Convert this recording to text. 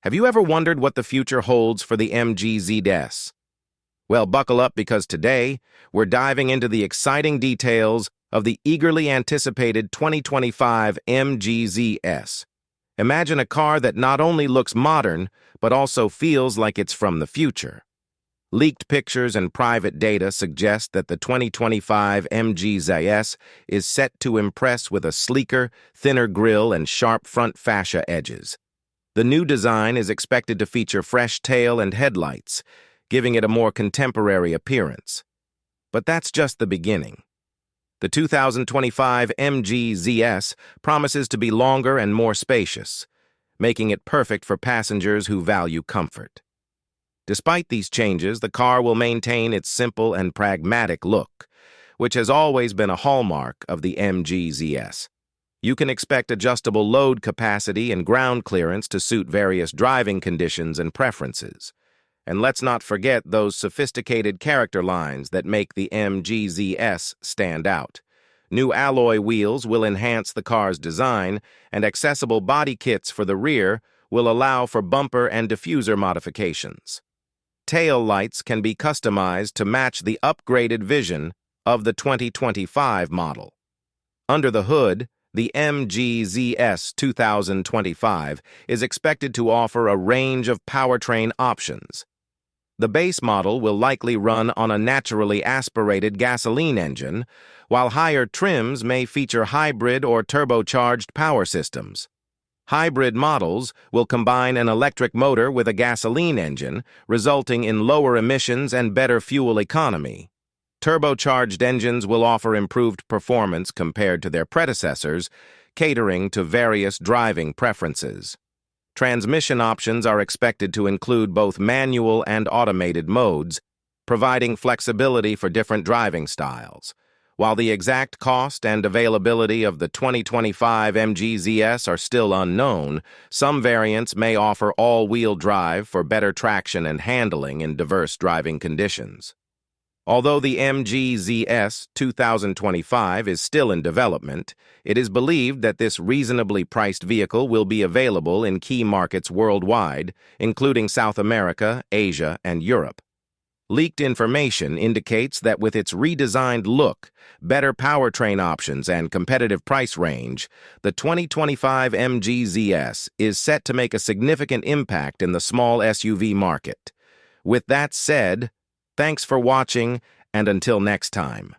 Have you ever wondered what the future holds for the MG ZS? Well, buckle up because today we're diving into the exciting details of the eagerly anticipated 2025 MG ZS. Imagine a car that not only looks modern, but also feels like it's from the future. Leaked pictures and private data suggest that the 2025 MG ZS is set to impress with a sleeker, thinner grille and sharp front fascia edges. The new design is expected to feature fresh tail and headlights, giving it a more contemporary appearance. But that's just the beginning. The 2025 MG ZS promises to be longer and more spacious, making it perfect for passengers who value comfort. Despite these changes, the car will maintain its simple and pragmatic look, which has always been a hallmark of the MG ZS. You can expect adjustable load capacity and ground clearance to suit various driving conditions and preferences. And let's not forget those sophisticated character lines that make the MG ZS stand out. New alloy wheels will enhance the car's design, and accessible body kits for the rear will allow for bumper and diffuser modifications. Tail lights can be customized to match the upgraded vision of the 2025 model. Under the hood, the MG ZS 2025 is expected to offer a range of powertrain options. The base model will likely run on a naturally aspirated gasoline engine, while higher trims may feature hybrid or turbocharged power systems. Hybrid models will combine an electric motor with a gasoline engine, resulting in lower emissions and better fuel economy. Turbocharged engines will offer improved performance compared to their predecessors, catering to various driving preferences. Transmission options are expected to include both manual and automated modes, providing flexibility for different driving styles. While the exact cost and availability of the 2025 MG ZS are still unknown, some variants may offer all-wheel drive for better traction and handling in diverse driving conditions. Although the MG ZS 2025 is still in development, it is believed that this reasonably priced vehicle will be available in key markets worldwide, including South America, Asia, and Europe. Leaked information indicates that with its redesigned look, better powertrain options, and competitive price range, the 2025 MG ZS is set to make a significant impact in the small SUV market. With that said, thanks for watching, and until next time.